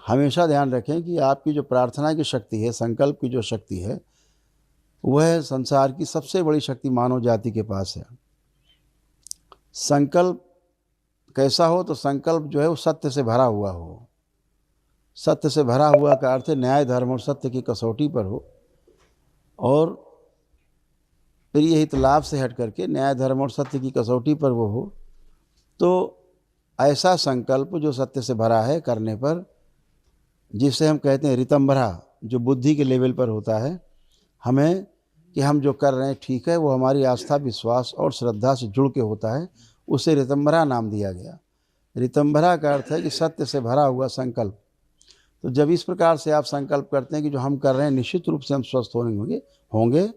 हमेशा ध्यान रखें कि आपकी जो प्रार्थना की शक्ति है, संकल्प की जो शक्ति है, वह संसार की सबसे बड़ी शक्ति मानव जाति के पास है। संकल्प कैसा हो? तो संकल्प जो है वो सत्य से भरा हुआ हो। सत्य से भरा हुआ का अर्थ है न्याय, धर्म और सत्य की कसौटी पर हो, और प्रिय हित लाभ से हट करके न्याय, धर्म और सत्य की कसौटी पर वो हो। तो ऐसा संकल्प जो सत्य से भरा है करने पर, जिसे हम कहते हैं ऋतंभरा, जो बुद्धि के लेवल पर होता है, हमें कि हम जो कर रहे हैं ठीक है, वो हमारी आस्था, विश्वास और श्रद्धा से जुड़ के होता है, उसे ऋतंभरा नाम दिया गया। ऋतंभरा का अर्थ है कि सत्य से भरा हुआ संकल्प। तो जब इस प्रकार से आप संकल्प करते हैं कि जो हम कर रहे हैं निश्चित रूप से हम स्वस्थ होंगे,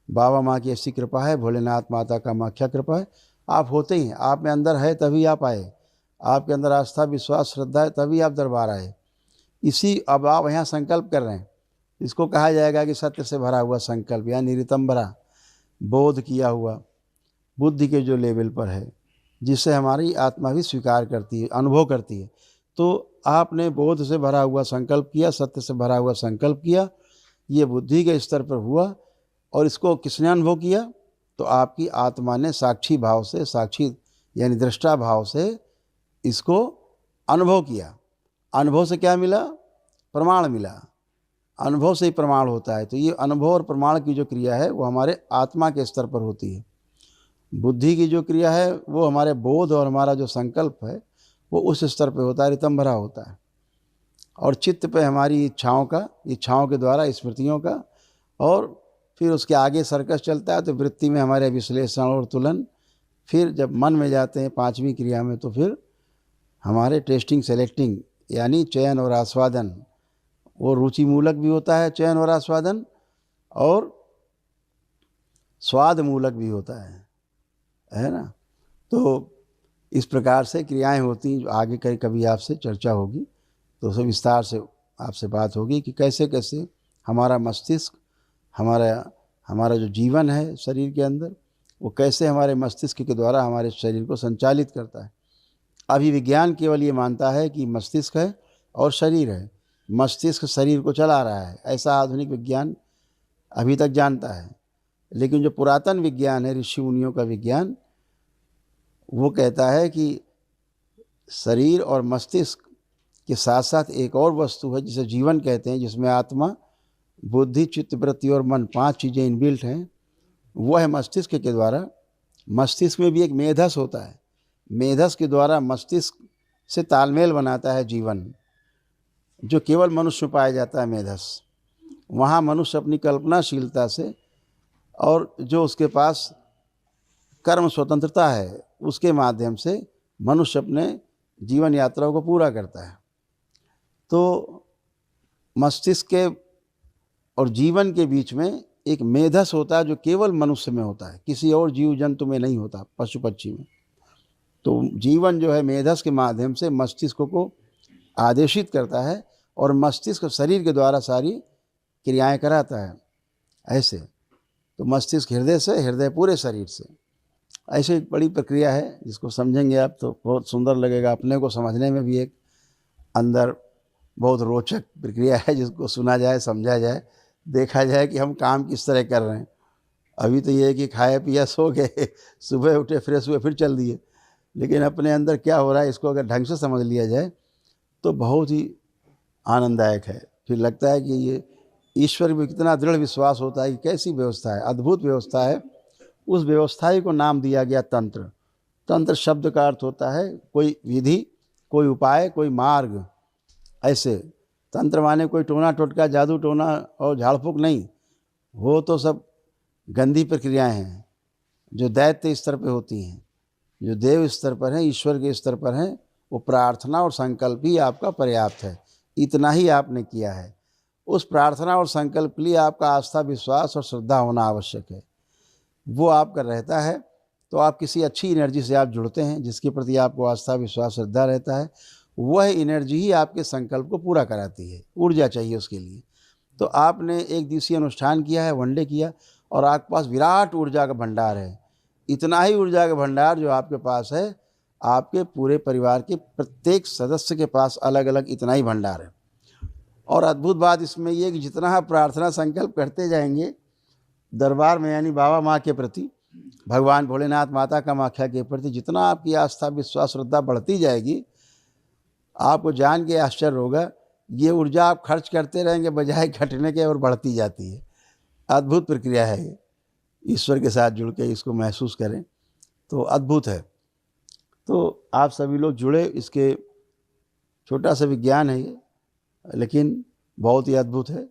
बाबा माँ की ऐसी कृपा है, भोलेनाथ माता का माख्या कृपा है, आप होते ही, आप में अंदर है तभी आप आए, आपके अंदर आस्था, विश्वास, श्रद्धा है तभी आप दरबार आए। अब आप यहाँ संकल्प कर रहे हैं, इसको कहा जाएगा कि सत्य से भरा हुआ संकल्प, यानी ऋतंभरा, बोध किया हुआ, बुद्धि के जो लेवल पर है, जिसे हमारी आत्मा भी स्वीकार करती है, अनुभव करती है। तो आपने बोध से भरा हुआ संकल्प किया, सत्य से भरा हुआ संकल्प किया, ये बुद्धि के स्तर पर हुआ, और इसको किसने अनुभव किया? तो आपकी आत्मा ने साक्षी भाव से, साक्षी यानी दृष्टा भाव से इसको अनुभव किया। अनुभव से क्या मिला? प्रमाण मिला। अनुभव से ही प्रमाण होता है। तो ये अनुभव और प्रमाण की जो क्रिया है वो हमारे आत्मा के स्तर पर होती है। बुद्धि की जो क्रिया है वो हमारे बोध और हमारा जो संकल्प है वो उस स्तर पे होता है, ऋतंभरा होता है। और चित्त पे हमारी इच्छाओं के द्वारा, स्मृतियों का, और फिर उसके आगे सर्कस चलता है। तो वृत्ति में हमारे विश्लेषण और तुलन, फिर जब मन में जाते हैं पांचवी क्रिया में, तो फिर हमारे टेस्टिंग, सेलेक्टिंग, यानी चयन और आस्वादन। वो रुचि मूलक भी होता है चयन और आस्वादन, और स्वाद मूलक भी होता है ना। तो इस प्रकार से क्रियाएं होती हैं, जो आगे कभी आपसे चर्चा होगी तो उसे विस्तार से आपसे बात होगी कि कैसे कैसे हमारा मस्तिष्क, हमारा जो जीवन है शरीर के अंदर, वो कैसे हमारे मस्तिष्क के द्वारा हमारे शरीर को संचालित करता है। अभी विज्ञान केवल ये मानता है कि मस्तिष्क है और शरीर है, मस्तिष्क शरीर को चला रहा है, ऐसा आधुनिक विज्ञान अभी तक जानता है। लेकिन जो पुरातन विज्ञान है, ऋषि मुनियों का विज्ञान, वो कहता है कि शरीर और मस्तिष्क के साथ साथ एक और वस्तु है जिसे जीवन कहते हैं, जिसमें आत्मा, बुद्धि, चित्त, वृत्ति और मन, 5 चीज़ें इनबिल्ट हैं। वह है मस्तिष्क के द्वारा। मस्तिष्क में भी एक मेधस होता है, मेधस के द्वारा मस्तिष्क से तालमेल बनाता है जीवन, जो केवल मनुष्य में पाया जाता है मेधस। वहाँ मनुष्य अपनी कल्पनाशीलता से, और जो उसके पास कर्म स्वतंत्रता है, उसके माध्यम से मनुष्य अपने जीवन यात्राओं को पूरा करता है। तो मस्तिष्क के और जीवन के बीच में एक मेधस होता है, जो केवल मनुष्य में होता है, किसी और जीव जंतु में नहीं होता, पशु पक्षी में। तो जीवन जो है मेधस के माध्यम से मस्तिष्क को आदेशित करता है, और मस्तिष्क शरीर के द्वारा सारी क्रियाएं कराता है। ऐसे तो मस्तिष्क हृदय से, हृदय पूरे शरीर से। ऐसे एक बड़ी प्रक्रिया है, जिसको समझेंगे आप तो बहुत सुंदर लगेगा, अपने को समझने में भी एक अंदर बहुत रोचक प्रक्रिया है, जिसको सुना जाए, समझा जाए, देखा जाए कि हम काम किस तरह कर रहे हैं। अभी तो ये है कि खाए पिया सो गए, सुबह उठे, फ्रेश हुए, फिर चल दिए। लेकिन अपने अंदर क्या हो रहा है, इसको अगर ढंग से समझ लिया जाए तो बहुत ही आनंददायक है। फिर लगता है कि ये ईश्वर में कितना दृढ़ विश्वास होता है कि कैसी व्यवस्था है, अद्भुत व्यवस्था है। उस व्यवस्था ही को नाम दिया गया तंत्र। तंत्र शब्द का अर्थ होता है कोई विधि, कोई उपाय, कोई मार्ग। ऐसे तंत्र माने कोई टोना टोटका, जादू टोना और झाड़ फूक नहीं, वो तो सब गंदी प्रक्रियाएं हैं जो दैत्य स्तर पे होती हैं। जो देव स्तर पर हैं, ईश्वर के स्तर पर हैं, वो प्रार्थना और संकल्प ही आपका पर्याप्त है। इतना ही आपने किया है। उस प्रार्थना और संकल्प के लिए आपका आस्था, विश्वास और श्रद्धा होना आवश्यक है। वो आपका रहता है तो आप किसी अच्छी एनर्जी से आप जुड़ते हैं, जिसके प्रति आपको आस्था, विश्वास, श्रद्धा रहता है। वह एनर्जी ही आपके संकल्प को पूरा कराती है। ऊर्जा चाहिए उसके लिए। तो आपने एक दिवसीय अनुष्ठान किया है, वनडे किया, और आपके पास विराट ऊर्जा का भंडार है। इतना ही ऊर्जा का भंडार जो आपके पास है, आपके पूरे परिवार के प्रत्येक सदस्य के पास अलग अलग इतना ही भंडार है। और अद्भुत बात इसमें ये कि जितना आप प्रार्थना संकल्प करते जाएंगे दरबार में यानी बाबा माँ के प्रति, भगवान भोलेनाथ माता कामाख्या के प्रति जितना आपकी आस्था विश्वास श्रद्धा बढ़ती जाएगी, आपको जान के आश्चर्य होगा ये ऊर्जा आप खर्च करते रहेंगे बजाय घटने के और बढ़ती जाती है। अद्भुत प्रक्रिया है ये, ईश्वर के साथ जुड़ के इसको महसूस करें तो अद्भुत है। तो आप सभी लोग जुड़े, इसके छोटा सा विज्ञान है ये, लेकिन बहुत ही अद्भुत है।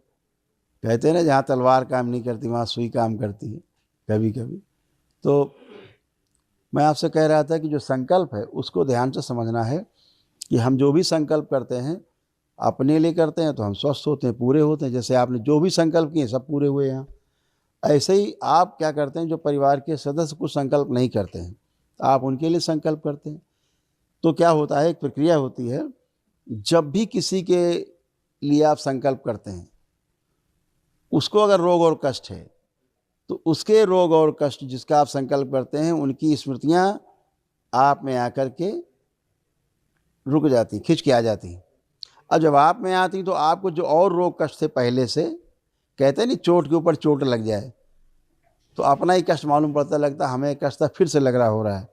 कहते हैं ना जहाँ तलवार काम नहीं करती वहाँ सुई काम करती है कभी कभी। तो मैं आपसे कह रहा था कि जो संकल्प है उसको ध्यान से समझना है कि हम जो भी संकल्प करते हैं अपने लिए करते हैं तो हम स्वस्थ होते हैं, पूरे होते हैं। जैसे आपने जो भी संकल्प किए सब पूरे हुए यहाँ। ऐसे ही आप क्या करते हैं, जो परिवार के सदस्य कुछ संकल्प नहीं करते हैं आप उनके लिए संकल्प करते हैं। तो क्या होता है, एक प्रक्रिया होती है, जब भी किसी के लिए आप संकल्प करते हैं उसको अगर रोग और कष्ट है तो उसके रोग और कष्ट जिसका आप संकल्प करते हैं उनकी स्मृतियाँ आप में आकर के रुक जाती, खिंच के आ जाती। और जब आप में आती तो आपको जो और रोग कष्ट थे पहले से, कहते हैं नहीं चोट के ऊपर चोट लग जाए, तो अपना ही कष्ट मालूम पड़ता, लगता हमें कष्ट फिर से लग रहा हो रहा है।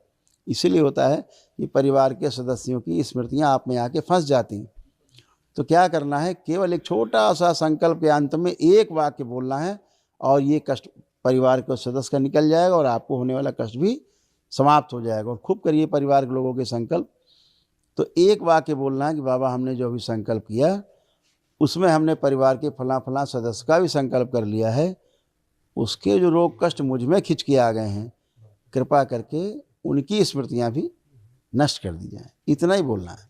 इसीलिए होता है कि परिवार के सदस्यों की स्मृतियाँ आप में आके फंस जाती। तो क्या करना है, केवल एक छोटा सा संकल्प के अंत में एक वाक्य बोलना है और ये कष्ट परिवार के सदस्य का निकल जाएगा और आपको होने वाला कष्ट भी समाप्त हो जाएगा। और खूब करिए परिवार के लोगों के संकल्प। तो एक वाक्य बोलना है कि बाबा हमने जो भी संकल्प किया उसमें हमने परिवार के फलां फलां सदस्य का भी संकल्प कर लिया है, उसके जो रोग कष्ट मुझ में खिंच के आ गए हैं कृपा करके उनकी स्मृतियाँ भी नष्ट कर दी जाएं। इतना ही बोलना है।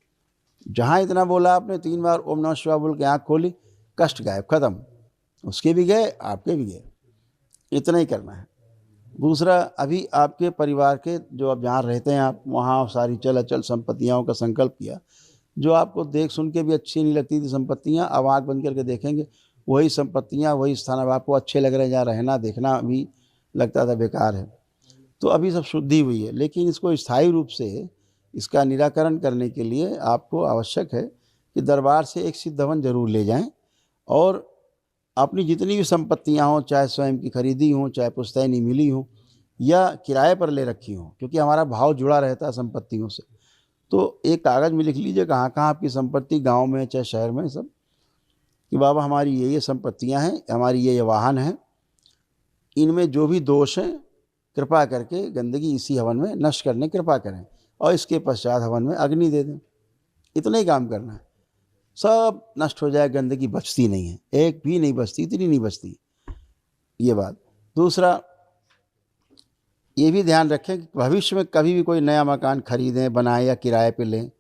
जहाँ इतना बोला आपने 3 बार ओम नमः शिवाय बोल के आँख खोली, कष्ट गायब, खत्म। उसके भी गए, आपके भी गए। इतना ही करना है। दूसरा, अभी आपके परिवार के जो अब जहाँ रहते हैं आप, वहाँ सारी चल अचल संपत्तियों का संकल्प किया, जो आपको देख सुन के भी अच्छी नहीं लगती थी संपत्तियाँ, अब आँख बंद करके देखेंगे वही संपत्तियाँ वही स्थान अब आपको अच्छे लग रहे हैं, जहाँ रहना देखना भी लगता था बेकार है। तो अभी सब शुद्धि हुई है, लेकिन इसको स्थायी रूप से इसका निराकरण करने के लिए आपको आवश्यक है कि दरबार से एक सिद्ध हवन जरूर ले जाएं और अपनी जितनी भी संपत्तियां हों, चाहे स्वयं की खरीदी हों, चाहे पुश्तैनी मिली हों या किराए पर ले रखी हों, क्योंकि हमारा भाव जुड़ा रहता है संपत्तियों से। तो एक कागज़ में लिख लीजिए कहाँ कहाँ आपकी संपत्ति, गांव में चाहे शहर में, सब कि बाबा हमारी ये संपत्तियां हैं, हमारी ये वाहन हैं, इनमें जो भी दोष हैं कृपा करके गंदगी इसी हवन में नष्ट करने कृपा करें और इसके पश्चात हवन में अग्नि दे दें। इतना ही काम करना है, सब नष्ट हो जाए, गंदगी बचती नहीं है, एक भी नहीं बचती, इतनी नहीं बचती ये बात। दूसरा, ये भी ध्यान रखें कि भविष्य में कभी भी कोई नया मकान खरीदें, बनाएं या किराए पे लें,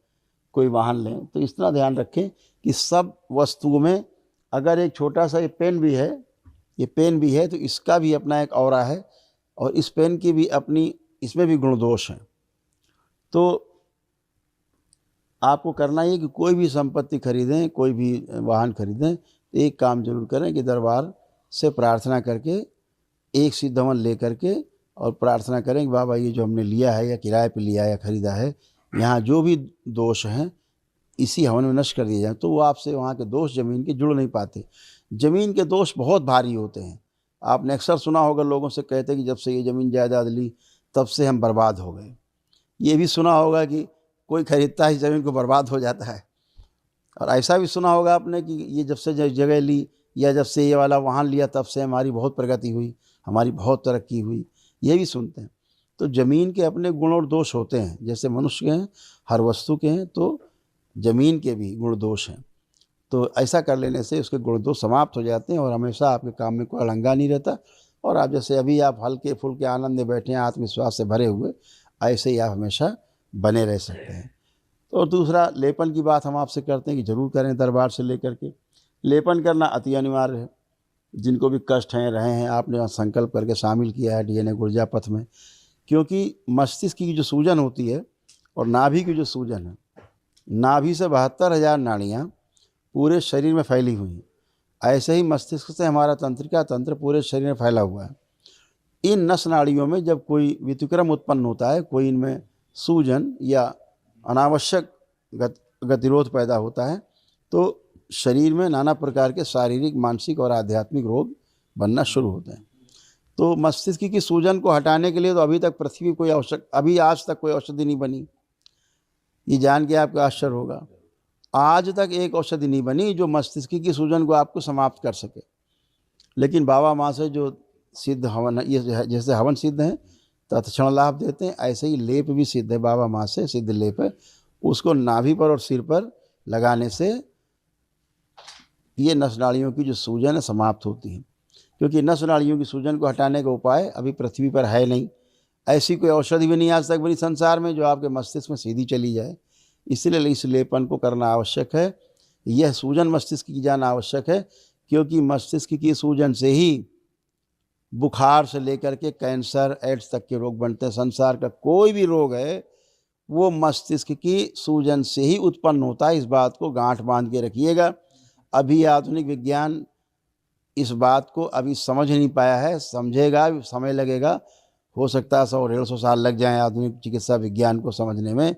कोई वाहन लें, तो इतना ध्यान रखें कि सब वस्तुओं में अगर एक छोटा सा ये पेन भी है, ये पेन भी है तो इसका भी अपना एक औरा है और इस पेन की भी अपनी, इसमें भी गुण दोष हैं। तो आपको करना ये कि कोई भी संपत्ति खरीदें, कोई भी वाहन खरीदें, तो एक काम जरूर करें कि दरबार से प्रार्थना करके एक सिद्ध हवन ले करके और प्रार्थना करें कि बाबा ये जो हमने लिया है या किराए पे लिया है या ख़रीदा है, यहाँ जो भी दोष हैं इसी हवन में नष्ट कर दिए जाए। तो वो आपसे वहाँ के दोष ज़मीन के जुड़ नहीं पाते। ज़मीन के दोष बहुत भारी होते हैं। आपने अक्सर सुना होगा लोगों से कहते कि जब से ये ज़मीन जायदाद ली तब से हम बर्बाद हो गए। ये भी सुना होगा कि कोई खरीदता है ज़मीन को बर्बाद हो जाता है। और ऐसा भी सुना होगा आपने कि ये जब से जगह ली या जब से ये वाला वाहन लिया तब से हमारी बहुत प्रगति हुई, हमारी बहुत तरक्की हुई, ये भी सुनते हैं। तो ज़मीन के अपने गुण और दोष होते हैं, जैसे मनुष्य के हैं, हर वस्तु के हैं, तो ज़मीन के भी गुण दोष हैं। तो ऐसा कर लेने से उसके गुण दोष समाप्त हो जाते हैं और हमेशा आपके काम में कोई अड़ंगा नहीं रहता। और आप जैसे अभी आप हल्के फुल्के आनंद में बैठे हैं, आत्मविश्वास से भरे हुए, ऐसे ही आप हमेशा बने रह सकते हैं। तो दूसरा, लेपन की बात हम आपसे करते हैं कि ज़रूर करें दरबार से लेकर के। लेपन करना अति अनिवार्य है। जिनको भी कष्ट हैं, रहे हैं, आपने संकल्प करके शामिल किया है डीएनए ऊर्जा पथ में, क्योंकि मस्तिष्क की जो सूजन होती है और नाभि की जो सूजन है, नाभि से 72,000 नाड़ियाँ पूरे शरीर में फैली हुई हैं। ऐसे ही मस्तिष्क से हमारा तंत्रिका तंत्र पूरे शरीर में फैला हुआ है। इन नस नाड़ियों में जब कोई व्यतिक्रम उत्पन्न होता है, कोई इनमें सूजन या अनावश्यक गतिरोध पैदा होता है, तो शरीर में नाना प्रकार के शारीरिक, मानसिक और आध्यात्मिक रोग बनना शुरू होते हैं। तो मस्तिष्क की सूजन को हटाने के लिए तो अभी तक पृथ्वी कोई अभी आज तक कोई औषधि नहीं बनी। ये जान के आपको आश्चर्य होगा, आज तक एक औषधि नहीं बनी जो मस्तिष्क की सूजन को आपको समाप्त कर सके। लेकिन बाबा माँ से जो सिद्ध हवन, ये जैसे हवन सिद्ध हैं तत्क्षण लाभ देते हैं, ऐसे ही लेप भी सिद्ध है, बाबा माँ से सिद्ध लेप है। उसको नाभि पर और सिर पर लगाने से ये नस नाड़ियों की जो सूजन है समाप्त होती है। क्योंकि नस नाड़ियों की सूजन को हटाने का उपाय अभी पृथ्वी पर है नहीं, ऐसी कोई औषधि भी नहीं आज तक बनी संसार में जो आपके मस्तिष्क में सीधी चली जाए। इसलिए इस लेपन को करना आवश्यक है। यह सूजन मस्तिष्क की जाना आवश्यक है, क्योंकि मस्तिष्क की सूजन से ही बुखार से लेकर के कैंसर, एड्स तक के रोग बनते हैं। संसार का कोई भी रोग है वो मस्तिष्क की सूजन से ही उत्पन्न होता है। इस बात को गांठ बांध के रखिएगा। अभी आधुनिक विज्ञान इस बात को अभी समझ नहीं पाया है, समझेगा, समय लगेगा। हो सकता है 100-150 साल लग जाएं आधुनिक चिकित्सा विज्ञान को समझने में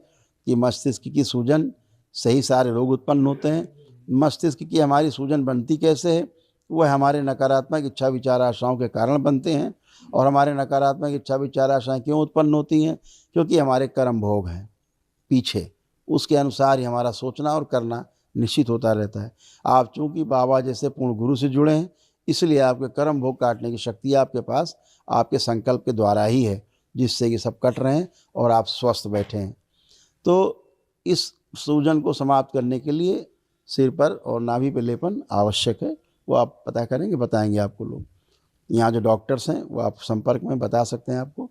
कि मस्तिष्क की सूजन से ही सारे रोग उत्पन्न होते हैं। मस्तिष्क की हमारी सूजन बनती कैसे है? वह हमारे नकारात्मक इच्छा विचार आशाओं के कारण बनते हैं। और हमारे नकारात्मक इच्छा विचार आशाएँ क्यों उत्पन्न होती हैं? क्योंकि हमारे कर्म भोग हैं पीछे, उसके अनुसार ही हमारा सोचना और करना निश्चित होता रहता है। आप चूँकि बाबा जैसे पूर्ण गुरु से जुड़े हैं, इसलिए आपके कर्म भोग काटने की शक्ति आपके पास आपके संकल्प के द्वारा ही है, जिससे ये सब कट रहे हैं और आप स्वस्थ बैठे हैं। तो इस सूजन को समाप्त करने के लिए सिर पर और नाभि पर लेपन आवश्यक है। वो आप पता करेंगे, बताएंगे आपको लोग। यहाँ जो डॉक्टर्स हैं वो आप संपर्क में बता सकते हैं आपको,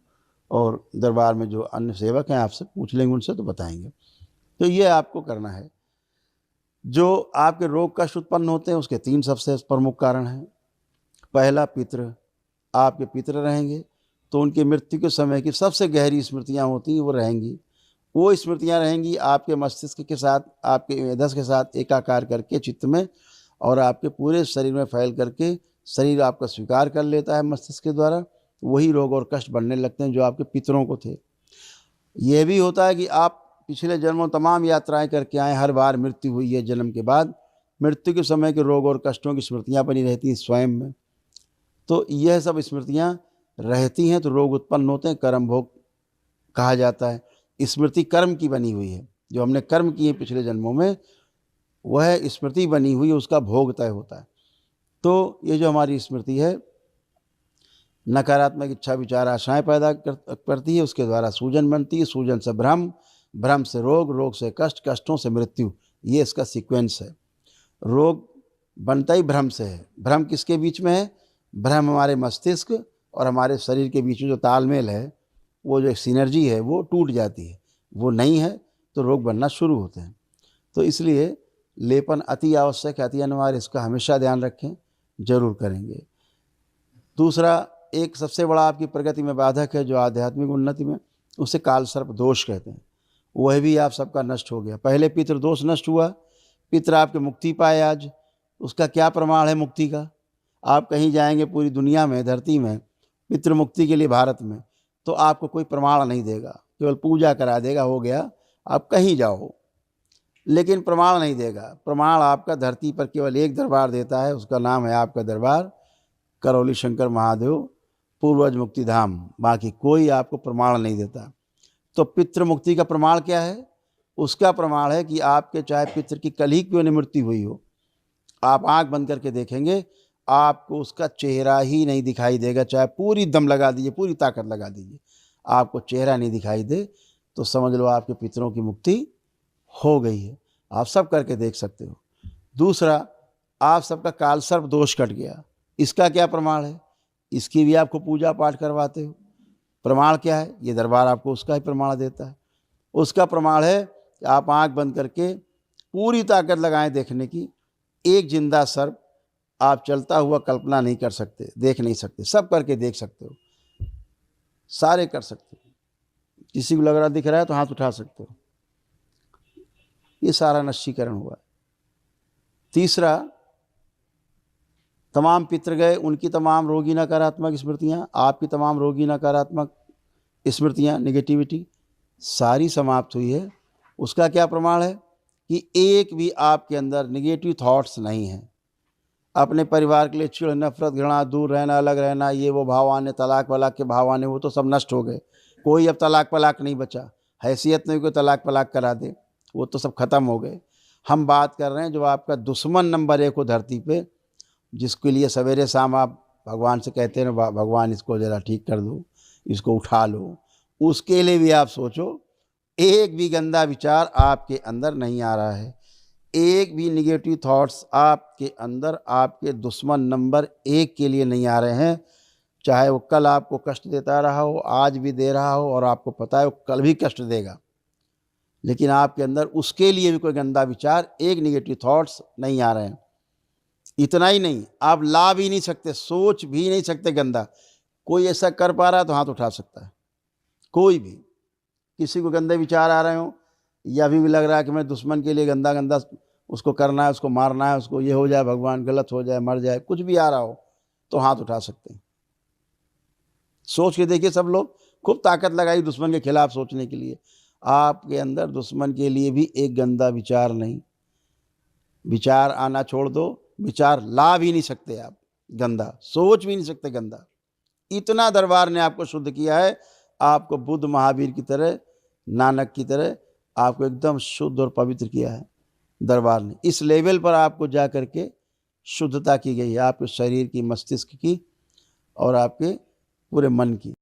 और दरबार में जो अन्य सेवक हैं आपसे पूछ लेंगे, उनसे तो बताएंगे। तो ये आपको करना है। जो आपके रोग कष्ट उत्पन्न होते हैं उसके 3 सबसे प्रमुख कारण हैं। पहला, पितृ। आपके पितृ रहेंगे तो उनकी मृत्यु के समय की सबसे गहरी स्मृतियाँ होती हैं वो रहेंगी। वो स्मृतियाँ रहेंगी आपके मस्तिष्क के साथ, आपके मेधस के साथ एकाकार करके चित्त में, और आपके पूरे शरीर में फैल करके शरीर आपका स्वीकार कर लेता है मस्तिष्क के द्वारा। वही रोग और कष्ट बढ़ने लगते हैं जो आपके पितरों को थे। यह भी होता है कि आप पिछले जन्मों तमाम यात्राएं करके आए, हर बार मृत्यु हुई है। जन्म के बाद मृत्यु के समय के रोग और कष्टों की स्मृतियाँ बनी रहती हैं स्वयं में। तो यह सब स्मृतियाँ रहती हैं तो रोग उत्पन्न होते हैं। कर्म भोग कहा जाता है। स्मृति कर्म की बनी हुई है, जो हमने कर्म किए पिछले जन्मों में वह स्मृति बनी हुई है, उसका भोग तय होता है। तो ये जो हमारी स्मृति है नकारात्मक इच्छा विचार आशाएं पैदा करती है, उसके द्वारा सूजन बनती है, सूजन से भ्रम, भ्रम से रोग, रोग से कष्ट, कष्टों से मृत्यु। ये इसका सीक्वेंस है। रोग बनता ही भ्रम से है। भ्रम किसके बीच में है? भ्रम हमारे मस्तिष्क और हमारे शरीर के बीच में जो तालमेल है, वो जो सिनर्जी है वो टूट जाती है। वो नहीं है तो रोग बनना शुरू होते हैं। तो इसलिए लेपन अति आवश्यक है, अति अनिवार्य। इसका हमेशा ध्यान रखें, जरूर करेंगे। दूसरा, एक सबसे बड़ा आपकी प्रगति में बाधक है जो आध्यात्मिक उन्नति में, उसे काल सर्प दोष कहते हैं। वह भी आप सबका नष्ट हो गया। पहले पितृ दोष नष्ट हुआ, पितृ आपके मुक्ति पाए। आज उसका क्या प्रमाण है मुक्ति का? आप कहीं जाएंगे पूरी दुनिया में, धरती में, पितृ मुक्ति के लिए भारत में, तो आपको कोई प्रमाण नहीं देगा, केवल पूजा करा देगा, हो गया, आप कहीं जाओ, लेकिन प्रमाण नहीं देगा। प्रमाण आपका धरती पर केवल एक दरबार देता है, उसका नाम है आपका दरबार करौली शंकर महादेव पूर्वज मुक्ति धाम। बाकी कोई आपको प्रमाण नहीं देता। तो पितृ मुक्ति का प्रमाण क्या है? उसका प्रमाण है कि आपके चाहे पितृ की कल ही क्यों नहीं मृत्यु हुई हो, आप आंख बंद करके देखेंगे, आपको उसका चेहरा ही नहीं दिखाई देगा। चाहे पूरी दम लगा दीजिए, पूरी ताकत लगा दीजिए, आपको चेहरा नहीं दिखाई दे, तो समझ लो आपके पितरों की मुक्ति हो गई है। आप सब करके देख सकते हो। दूसरा, आप सबका काल सर्प दोष कट गया। इसका क्या प्रमाण है? इसकी भी आपको पूजा पाठ करवाते हो। प्रमाण क्या है? ये दरबार आपको उसका ही प्रमाण देता है। उसका प्रमाण है कि आप आंख बंद करके पूरी ताकत लगाएं देखने की। एक जिंदा सर्प आप चलता हुआ कल्पना नहीं कर सकते, देख नहीं सकते, सब करके देख सकते हो, सारे कर सकते हो। किसी को लग रहा दिख रहा है तो हाथ उठा सकते हो। ये सारा नष्टीकरण हुआ। तीसरा, तमाम पितृ गए, उनकी तमाम रोगी नकारात्मक स्मृतियाँ, आपकी तमाम रोगी नकारात्मक स्मृतियाँ, नेगेटिविटी सारी समाप्त हुई है। उसका क्या प्रमाण है? कि एक भी आपके अंदर निगेटिव थॉट्स नहीं हैं। अपने परिवार के लिए चिढ़, नफरत, घृणा, दूर रहना, अलग रहना, ये वो भाव आने, तलाक वलाक के भाव आने, वो तो सब नष्ट हो गए। कोई अब तलाक वलाक नहीं बचा, हैसियत नहीं कोई तलाक वलाक करा दे, वो तो सब खत्म हो गए। हम बात कर रहे हैं जो आपका दुश्मन नंबर 1 हो धरती पे, जिसके लिए सवेरे शाम आप भगवान से कहते हैं भगवान इसको ज़रा ठीक कर दो, इसको उठा लो, उसके लिए भी आप सोचो। एक भी गंदा विचार आपके अंदर नहीं आ रहा है, एक भी निगेटिव थॉट्स आपके अंदर आपके दुश्मन नंबर 1 के लिए नहीं आ रहे हैं। चाहे वो कल आपको कष्ट देता रहा हो, आज भी दे रहा हो, और आपको पता है वो कल भी कष्ट देगा, लेकिन आपके अंदर उसके लिए भी कोई गंदा विचार, एक निगेटिव थॉट्स नहीं आ रहे हैं। इतना ही नहीं, आप ला भी नहीं सकते, सोच भी नहीं सकते गंदा। कोई ऐसा कर पा रहा है तो हाथ उठा सकता है, कोई भी। किसी को गंदे विचार आ रहे हो, या अभी भी लग रहा है कि मैं दुश्मन के लिए गंदा गंदा उसको करना है, उसको मारना है, उसको ये हो जाए, भगवान गलत हो जाए, मर जाए, कुछ भी आ रहा हो तो हाथ उठा सकते हैं। सोच के देखिए, सब लोग खूब ताकत लगाई दुश्मन के खिलाफ सोचने के लिए। आपके अंदर दुश्मन के लिए भी एक गंदा विचार नहीं। विचार आना छोड़ दो, विचार ला भी नहीं सकते आप गंदा, सोच भी नहीं सकते गंदा। इतना दरबार ने आपको शुद्ध किया है, आपको बुद्ध महावीर की तरह, नानक की तरह आपको एकदम शुद्ध और पवित्र किया है दरबार ने। इस लेवल पर आपको जा कर के शुद्धता की गई है, आपके शरीर की, मस्तिष्क की और आपके पूरे मन की।